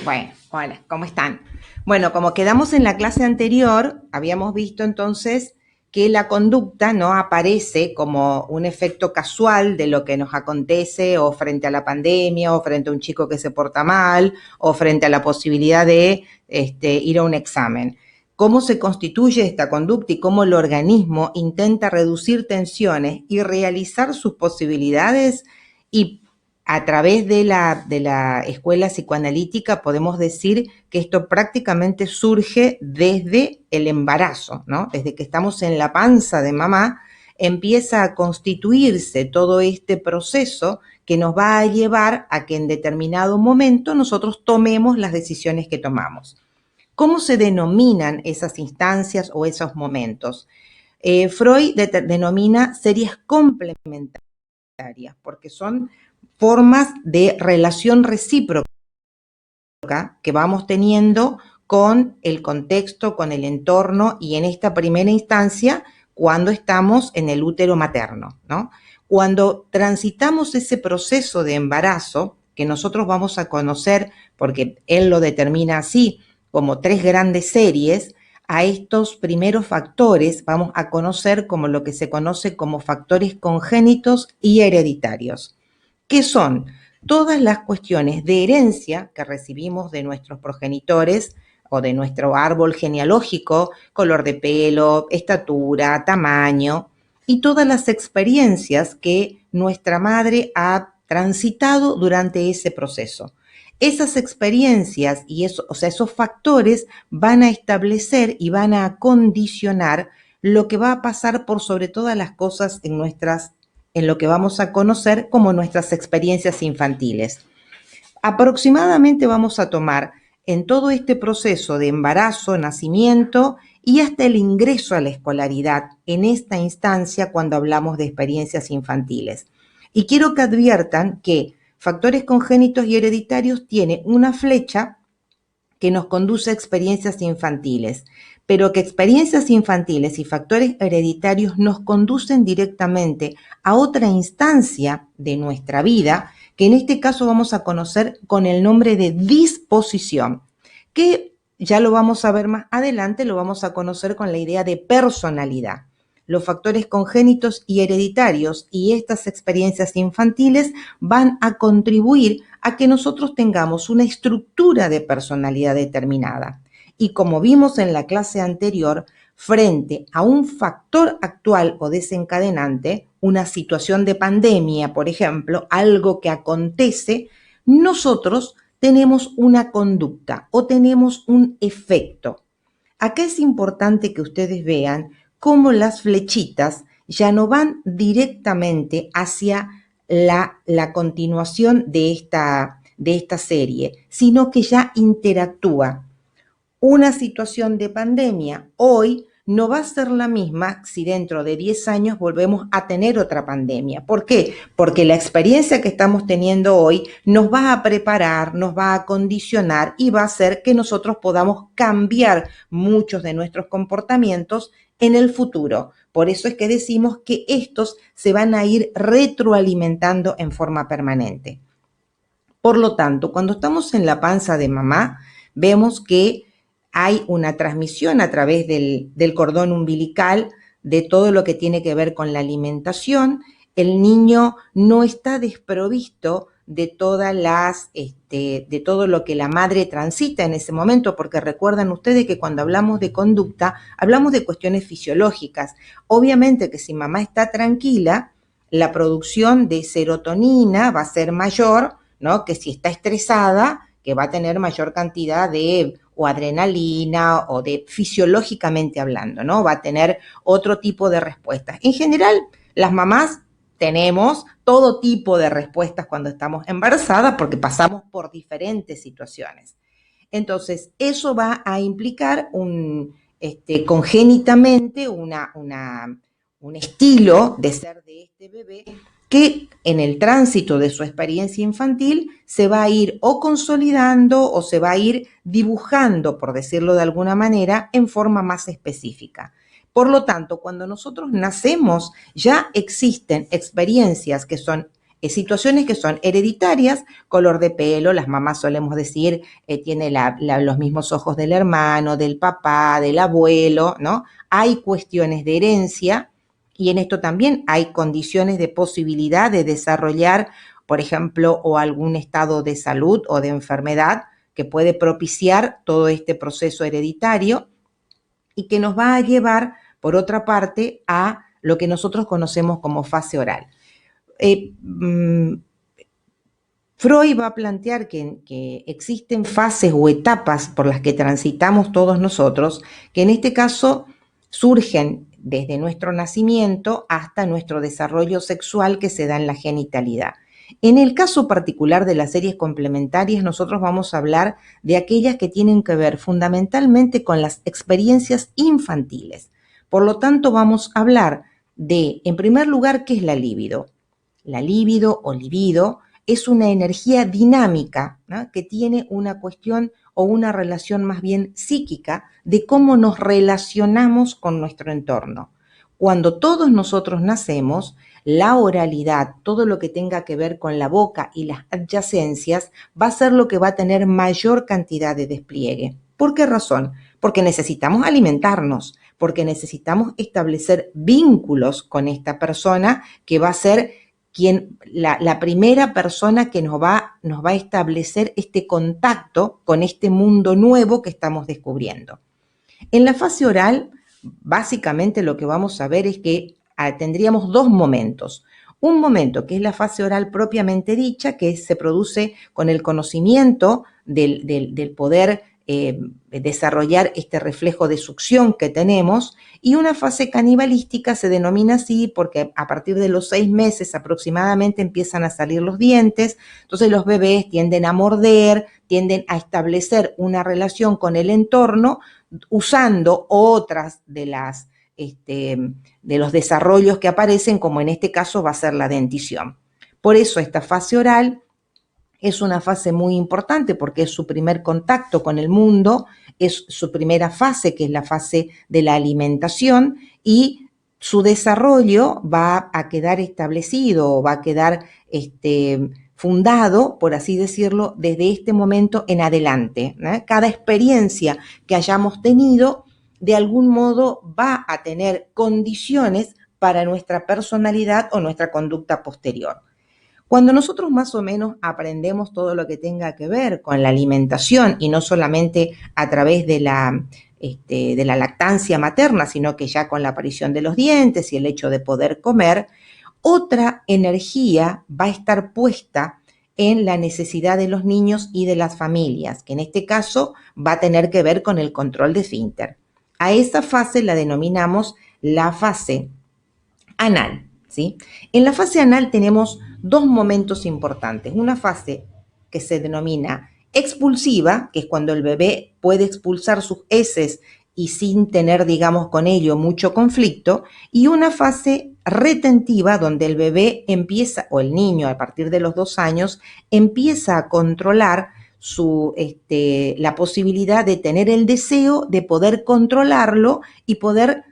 Bueno, hola, ¿cómo están? Bueno, como quedamos en la clase anterior, habíamos visto entonces que la conducta no aparece como un efecto casual de lo que nos acontece o frente a la pandemia o frente a un chico que se porta mal o frente a la posibilidad de ir a un examen. ¿Cómo se constituye esta conducta y cómo el organismo intenta reducir tensiones y realizar sus posibilidades? Y a través de la escuela psicoanalítica podemos decir que esto prácticamente surge desde el embarazo, ¿no? Desde que estamos en la panza de mamá, empieza a constituirse todo este proceso que nos va a llevar a que en determinado momento nosotros tomemos las decisiones que tomamos. ¿Cómo se denominan esas instancias o esos momentos? Freud denomina series complementarias, porque son formas de relación recíproca que vamos teniendo con el contexto, con el entorno y en esta primera instancia cuando estamos en el útero materno, ¿no? Cuando transitamos ese proceso de embarazo, que nosotros vamos a conocer, porque él lo determina así, como 3 grandes series, a estos primeros factores vamos a conocer como lo que se conoce como factores congénitos y hereditarios, que son todas las cuestiones de herencia que recibimos de nuestros progenitores o de nuestro árbol genealógico, color de pelo, estatura, tamaño, y todas las experiencias que nuestra madre ha transitado durante ese proceso. Esas experiencias y esos factores van a establecer y van a condicionar lo que va a pasar por sobre todas las cosas en lo que vamos a conocer como nuestras experiencias infantiles. Aproximadamente vamos a tomar en todo este proceso de embarazo, nacimiento y hasta el ingreso a la escolaridad en esta instancia cuando hablamos de experiencias infantiles. Y quiero que adviertan que factores congénitos y hereditarios tiene una flecha que nos conduce a experiencias infantiles, pero que experiencias infantiles y factores hereditarios nos conducen directamente a otra instancia de nuestra vida, que en este caso vamos a conocer con el nombre de disposición, que ya lo vamos a ver más adelante, lo vamos a conocer con la idea de personalidad. Los factores congénitos y hereditarios y estas experiencias infantiles van a contribuir a que nosotros tengamos una estructura de personalidad determinada. Y como vimos en la clase anterior, frente a un factor actual o desencadenante, una situación de pandemia, por ejemplo, algo que acontece, nosotros tenemos una conducta o tenemos un efecto. Acá es importante que ustedes vean cómo las flechitas ya no van directamente hacia la continuación de esta serie, sino que ya interactúa. Una situación de pandemia hoy no va a ser la misma si dentro de 10 años volvemos a tener otra pandemia. ¿Por qué? Porque la experiencia que estamos teniendo hoy nos va a preparar, nos va a condicionar y va a hacer que nosotros podamos cambiar muchos de nuestros comportamientos en el futuro. Por eso es que decimos que estos se van a ir retroalimentando en forma permanente. Por lo tanto, cuando estamos en la panza de mamá, vemos que hay una transmisión a través del cordón umbilical de todo lo que tiene que ver con la alimentación. El niño no está desprovisto de de todo lo que la madre transita en ese momento, porque recuerdan ustedes que cuando hablamos de conducta, hablamos de cuestiones fisiológicas. Obviamente que si mamá está tranquila, la producción de serotonina va a ser mayor, ¿no? Que si está estresada, que va a tener mayor cantidad de o adrenalina o de fisiológicamente hablando, ¿no? Va a tener otro tipo de respuestas. En general, las mamás tenemos todo tipo de respuestas cuando estamos embarazadas porque pasamos por diferentes situaciones. Entonces, eso va a implicar congénitamente un estilo de ser de este bebé que en el tránsito de su experiencia infantil se va a ir o consolidando o se va a ir dibujando, por decirlo de alguna manera, en forma más específica. Por lo tanto, cuando nosotros nacemos, ya existen experiencias que son situaciones que son hereditarias, color de pelo, las mamás solemos decir, tiene los mismos ojos del hermano, del papá, del abuelo, ¿no? Hay cuestiones de herencia y en esto también hay condiciones de posibilidad de desarrollar, por ejemplo, o algún estado de salud o de enfermedad que puede propiciar todo este proceso hereditario y que nos va a llevar, por otra parte, a lo que nosotros conocemos como fase oral. Freud va a plantear que existen fases o etapas por las que transitamos todos nosotros, que en este caso surgen desde nuestro nacimiento hasta nuestro desarrollo sexual que se da en la genitalidad. En el caso particular de las series complementarias, nosotros vamos a hablar de aquellas que tienen que ver fundamentalmente con las experiencias infantiles. Por lo tanto, vamos a hablar de, en primer lugar, ¿qué es la libido? La libido o libido es una energía dinámica, ¿no?, que tiene una cuestión o una relación más bien psíquica de cómo nos relacionamos con nuestro entorno. Cuando todos nosotros nacemos, la oralidad, todo lo que tenga que ver con la boca y las adyacencias, va a ser lo que va a tener mayor cantidad de despliegue. ¿Por qué razón? Porque necesitamos alimentarnos, porque necesitamos establecer vínculos con esta persona que va a ser la primera persona que nos va a establecer este contacto con este mundo nuevo que estamos descubriendo. En la fase oral, básicamente lo que vamos a ver es que tendríamos dos momentos. Un momento que es la fase oral propiamente dicha, que se produce con el conocimiento del poder desarrollar este reflejo de succión que tenemos, y una fase canibalística se denomina así porque a partir de los 6 meses aproximadamente empiezan a salir los dientes, entonces los bebés tienden a morder, tienden a establecer una relación con el entorno usando otras de los desarrollos que aparecen, como en este caso va a ser la dentición. Por eso esta fase oral es una fase muy importante porque es su primer contacto con el mundo, es su primera fase, que es la fase de la alimentación, y su desarrollo va a quedar establecido o va a quedar fundado, por así decirlo, desde este momento en adelante, ¿no? Cada experiencia que hayamos tenido, de algún modo, va a tener condiciones para nuestra personalidad o nuestra conducta posterior. Cuando nosotros más o menos aprendemos todo lo que tenga que ver con la alimentación, y no solamente a través de la lactancia materna, sino que ya con la aparición de los dientes y el hecho de poder comer, otra energía va a estar puesta en la necesidad de los niños y de las familias, que en este caso va a tener que ver con el control de esfínter. A esa fase la denominamos la fase anal, ¿sí? En la fase anal tenemos dos momentos importantes. Una fase que se denomina expulsiva, que es cuando el bebé puede expulsar sus heces y sin tener, digamos, con ello mucho conflicto, y una fase retentiva donde el bebé empieza, o el niño a partir de los 2 años, empieza a controlar la posibilidad de tener el deseo de poder controlarlo y poder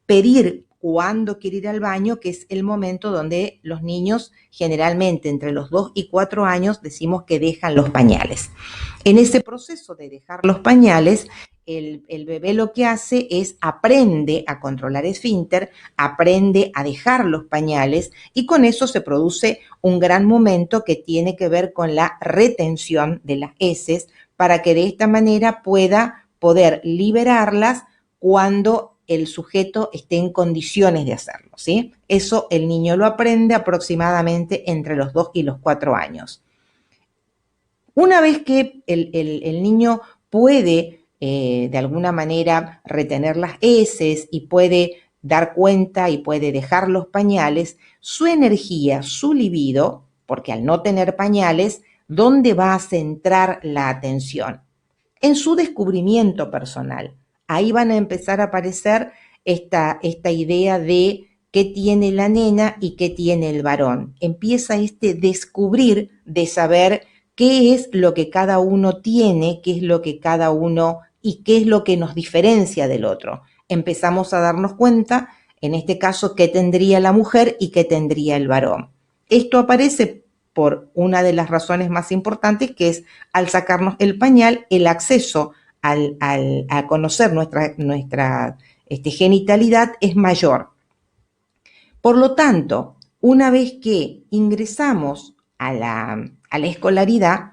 pedir cuándo quiere ir al baño, que es el momento donde los niños generalmente entre los 2 y 4 años decimos que dejan los pañales. En ese proceso de dejar los pañales, el bebé lo que hace es aprende a controlar esfínter, aprende a dejar los pañales, y con eso se produce un gran momento que tiene que ver con la retención de las heces, para que de esta manera pueda poder liberarlas cuando el sujeto esté en condiciones de hacerlo, ¿sí? Eso el niño lo aprende aproximadamente entre los 2 y los 4 años. Una vez que el niño puede, de alguna manera, retener las heces y puede dar cuenta y puede dejar los pañales, su energía, su libido, porque al no tener pañales, ¿dónde va a centrar la atención? En su descubrimiento personal. Ahí van a empezar a aparecer esta idea de qué tiene la nena y qué tiene el varón. Empieza descubrir de saber qué es lo que cada uno tiene, qué es lo que cada uno y qué es lo que nos diferencia del otro. Empezamos a darnos cuenta, en este caso, qué tendría la mujer y qué tendría el varón. Esto aparece por una de las razones más importantes, que es al sacarnos el pañal, el acceso a conocer nuestra genitalidad es mayor. Por lo tanto, una vez que ingresamos a la escolaridad,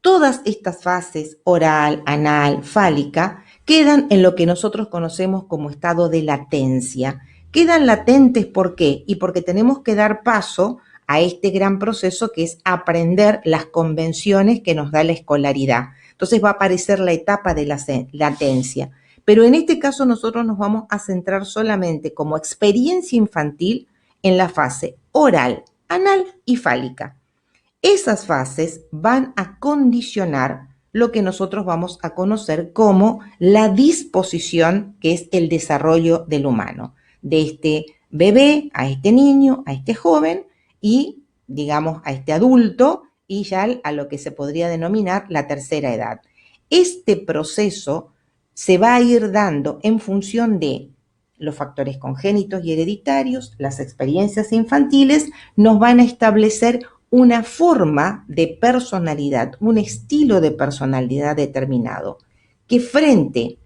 todas estas fases, oral, anal, fálica, quedan en lo que nosotros conocemos como estado de latencia. Quedan latentes, ¿por qué? Y porque tenemos que dar paso a este gran proceso que es aprender las convenciones que nos da la escolaridad. Entonces va a aparecer la etapa de la latencia. Pero en este caso nosotros nos vamos a centrar solamente como experiencia infantil en la fase oral, anal y fálica. Esas fases van a condicionar lo que nosotros vamos a conocer como la disposición, que es el desarrollo del humano, de este bebé a este niño, a este joven y, digamos, a este adulto y ya a lo que se podría denominar la tercera edad. Este proceso se va a ir dando en función de los factores congénitos y hereditarios, las experiencias infantiles, nos van a establecer una forma de personalidad, un estilo de personalidad determinado, que frente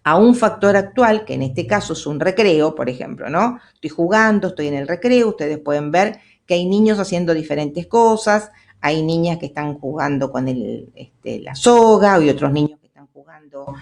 a un factor actual, que en este caso es un recreo, por ejemplo, ¿no? Estoy jugando, estoy en el recreo, ustedes pueden ver que hay niños haciendo diferentes cosas, hay niñas que están jugando con la soga, hay otros niños que están jugando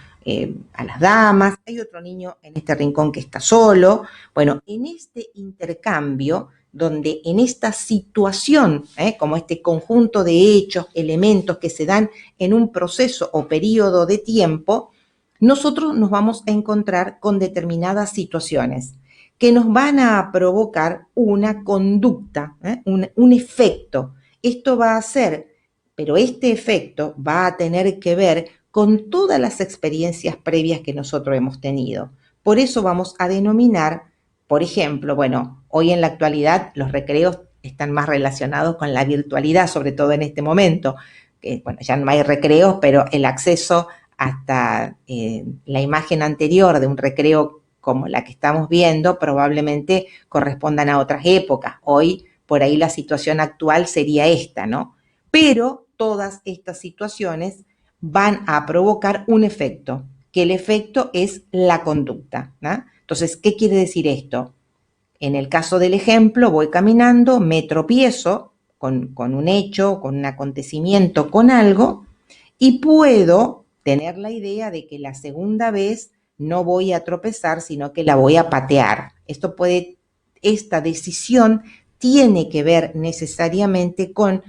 a las damas, hay otro niño en este rincón que está solo. Bueno, en este intercambio, donde en esta situación, como este conjunto de hechos, elementos que se dan en un proceso o periodo de tiempo, nosotros nos vamos a encontrar con determinadas situaciones que nos van a provocar una conducta, un efecto. Esto va a ser, pero este efecto va a tener que ver con todas las experiencias previas que nosotros hemos tenido. Por eso vamos a denominar, por ejemplo, bueno, hoy en la actualidad los recreos están más relacionados con la virtualidad, sobre todo en este momento, que bueno, ya no hay recreos, pero el acceso hasta la imagen anterior de un recreo como la que estamos viendo probablemente correspondan a otras épocas. Hoy, por ahí la situación actual sería esta, ¿no? Pero todas estas situaciones van a provocar un efecto, que el efecto es la conducta, ¿no? Entonces, ¿qué quiere decir esto? En el caso del ejemplo, voy caminando, me tropiezo con un hecho, con un acontecimiento, con algo, y puedo tener la idea de que la segunda vez no voy a tropezar, sino que la voy a patear. Esta decisión tiene que ver necesariamente con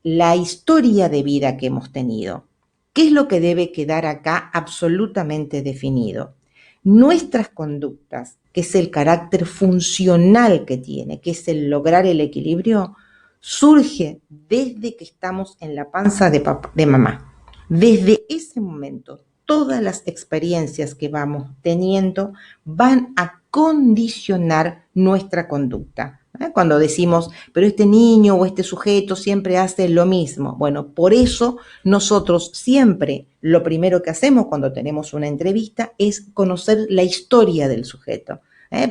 la historia de vida que hemos tenido. ¿Qué es lo que debe quedar acá absolutamente definido? Nuestras conductas, que es el carácter funcional que tiene, que es el lograr el equilibrio, surge desde que estamos en la panza de mamá. Desde ese momento, todas las experiencias que vamos teniendo van a condicionar nuestra conducta. Cuando decimos, pero este niño o este sujeto siempre hace lo mismo. Bueno, por eso nosotros siempre lo primero que hacemos cuando tenemos una entrevista es conocer la historia del sujeto.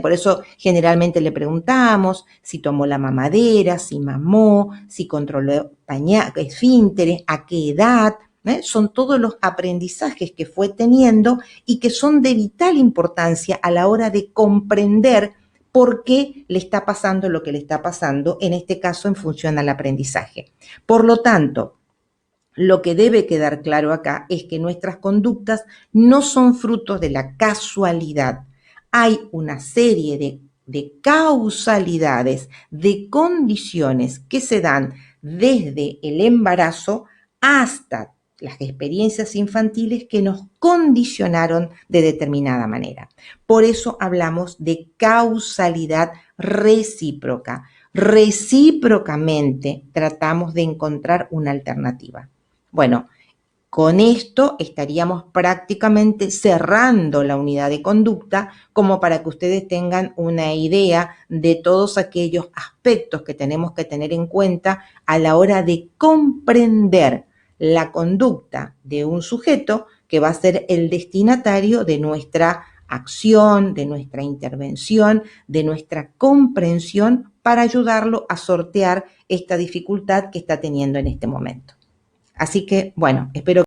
Por eso generalmente le preguntamos si tomó la mamadera, si mamó, si controló esfínteres, a qué edad. Son todos los aprendizajes que fue teniendo y que son de vital importancia a la hora de comprender por qué le está pasando lo que le está pasando, en este caso en función al aprendizaje. Por lo tanto, lo que debe quedar claro acá es que nuestras conductas no son frutos de la casualidad. Hay una serie de causalidades, de condiciones que se dan desde el embarazo hasta las experiencias infantiles que nos condicionaron de determinada manera. Por eso hablamos de causalidad recíproca. Recíprocamente tratamos de encontrar una alternativa. Bueno, con esto estaríamos prácticamente cerrando la unidad de conducta como para que ustedes tengan una idea de todos aquellos aspectos que tenemos que tener en cuenta a la hora de comprender la conducta de un sujeto que va a ser el destinatario de nuestra acción, de nuestra intervención, de nuestra comprensión para ayudarlo a sortear esta dificultad que está teniendo en este momento. Así que, bueno, espero